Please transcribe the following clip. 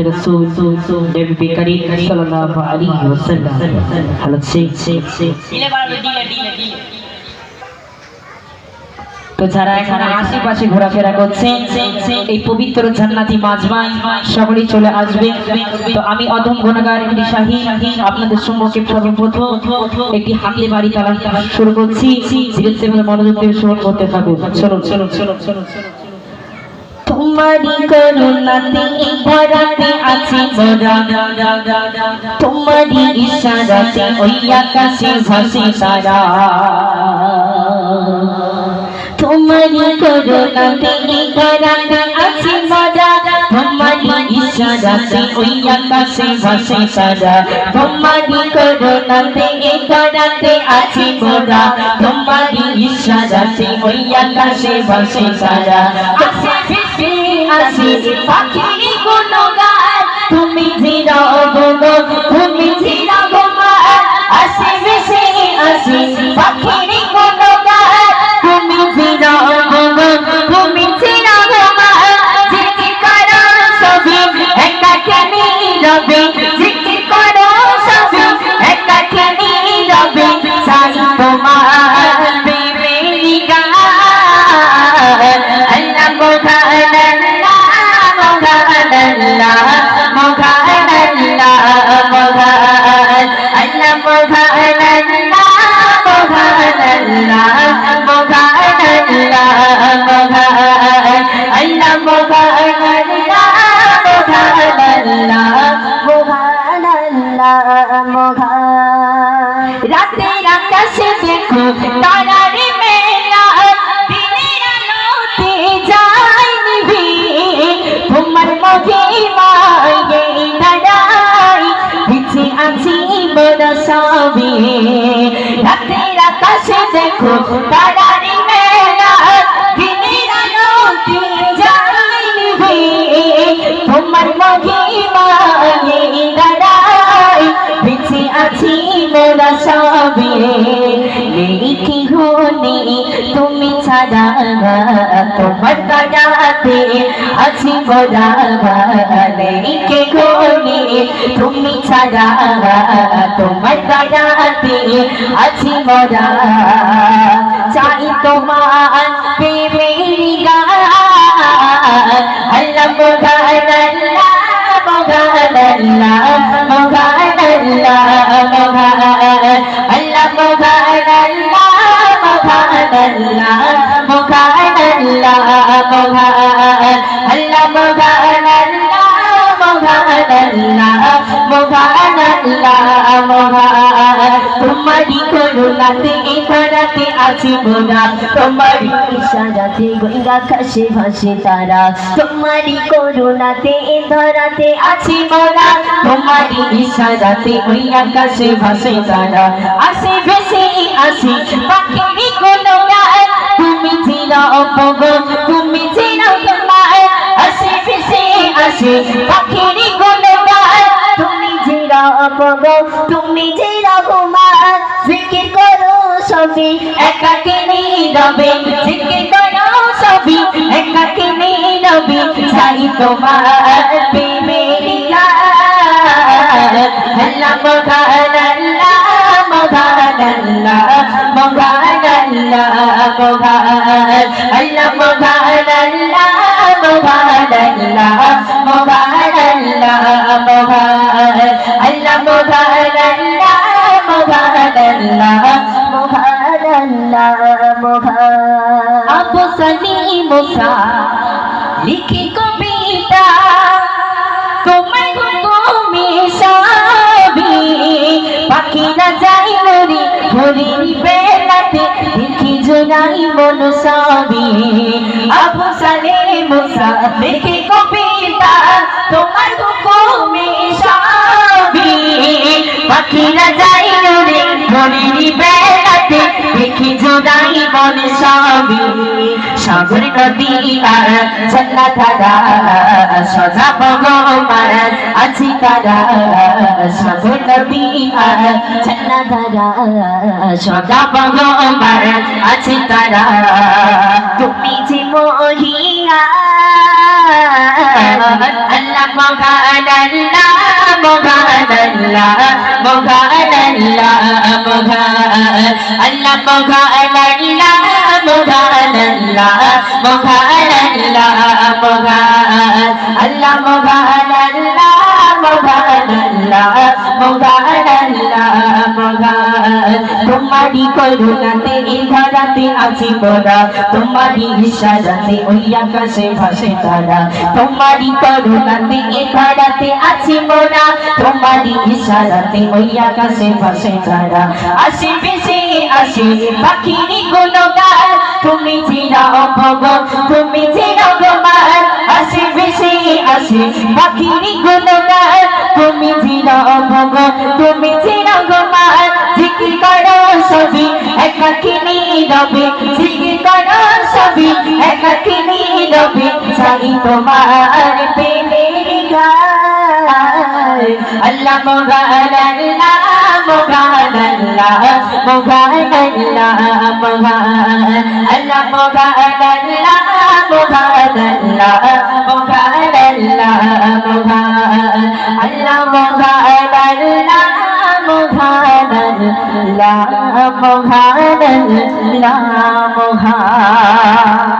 रसूल नबी करीम सल्लल्लाहु अलैहि वसल्लम हालत से তো যারা এখানে আশেপাশে ঘোরাফেরা করছেন এই পবিত্র জান্নাতি মাজমায় সকলেই চলে আসবে। তো আমি অধম গুনাহগার ইবনে শাহী আপনাদের সম্মুখে সর্বপ্রথম একটি হাতে বাড়ি তালান শুরু করছি। ধীরে ধীরে মনোযোগ দিয়ে শ্রবণ করতে থাকুন। চলো চলো চলো চলো তোমারি করুণাতে ভরাতে আছে মোরা, তোমারি ইশারাতে ওই আকাশে ভাসে তারা। তোমারি করুণাতে ভরাতে আছে মোরা, তোমারি ইশারাতে ওই আকাশে ভাসে তারা। তোমারি করুণাতে ভরাতে আছে মোরা, তোমারি ইশারাতে ওই আকাশে ভাসে তারা। আসি পাখিরি গুণগান তুমি জিরা গো, তুমি জিরা গো আসি বেশি আসি পাখিরি গুণগান তুমি জিরা গো, তুমি জিরা গো জিকির করো সবই একাকে নীরবে, জিকির করো সবই একাকে নীরবে। চাই তোমার প্রেমের গান আল্লাহ রাতের আকাশে দেখো তারারে মেলা, দিনের আলোতে যায় নিভে, তোমার মহিমায় দাঁড়াই বেঁচে আছি মোরা সবে। রাতের আকাশে দেখো তারারে মেলা, দিনের আলোতে যায় নিভে, তোমার মহিমায় দাঁড়াই বেঁচে আছি মোরা সবে। নেই কি হনে তুমি ছাড়া, তোমার দয়াতে আছি মোরা। নেই কি হনে তুমি ছাড়া, তোমার দয়াতে আছি মোরা। চাই তোমার প্রেমের গান আল্লাহ মোগান আল্লাহ মোগান আল্লাহ মোগান আল্লাহ মোগান আল্লাহ মোগান আল্লাহ মোগান আল্লাহ মোগান আল্লাহ মোগান আল্লাহ মোগান আল্লাহ মোগান আল্লাহ মোগান আল্লাহ মোগান। তোমারি করুণাতে ধরাতে আছি মোরা, তোমারি ইশারাতে আকাশে ভাসে তারা। তোমারি করুণাতে ধরাতে আছি মোরা, তোমারি ইশারাতে ওই আকাশে ভাসে তারা। আসে ভেসে আসি পাখিরি গুণগান তুমি চিরা অপগ, তুমি চিরা তোমার। আসে ভেসে আসি পাখিরি গুণগান তুমি চিরা অপগ, তুমি চিরা তোমার। জিকির করো সবই একাকে নীরবে, জিকির করো সবই একাকে নীরবে। চাই তোমার প্রেমের গান আল্লাহ মোগান আল্লাহ মোগান আল্লাহ মোগান আল্লাহ মোগান আল্লাহ মোগান আল্লাহ মোগান আল্লাহ মোগান আল্লাহ মোগান আল্লাহ মোগান আল্লাহ মোগান আল্লাহ মোগান আল্লাহ মোগান। আবু সানি মুসা লিখি কবিতা তোমায় তুমি সবই, পাখিরা যাই নরি হরির বেলাতে দেখি জোনাই মন সবই। আবু সানি মুসা লিখি কবিতা তোমায় তুমি সবই, পাখিরা যাই নরি হরির বেলাতে দেখি জোনাই মন সবই। সাগর নদী আর ঝর্ণা ধারা সদা ভগবান আছি তারা। সাগর নদী আর ঝর্ণা ধারা সদা ভগবান আছি তারা। তুমি যে মহিয়া আল্লাহ মহান আল্লাহ মহান আল্লাহ মহান আল্লাহ মহান আল্লাহ মহান আল্লাহ মহান আল্লাহ মহান আল্লাহ মহান আল্লাহ মহান আল্লাহ মহান আল্লাহ মহান আল্লাহ মহান তোমারি করুণাতে এই ধরাতে আছি মোরা তোমারি ইশারাতে ওই আকাশে ভাসে তারা তোমারি করুণাতে এই ধরাতে আছি মোরা তোমারি ইশারাতে ওই আকাশে ভাসে তারা আসে বেশি আসে পাখিরি গুণগান তুমি চিরা অভগ তুমি চিরা গোমান আসে বেশি আসে পাখিরি গুণগান তুমি চিরা অভগ তুমি চিরা গোমান জিকির করো সবই একাকিনী রবে জিকির করো সবই একাকিনী রবে চাই তোমার প্রেমের গান আল্লাহ মহান আল্লাহ মহান আল্লাহ মহান আল্লাহ মহান আল্লাহ মহান আল্লাহ মহান আল্লাহ মহান আল্লাহ মহান আল্লাহ মহান আল্লাহ মহান আল্লাহ মহান আল্লাহ মহান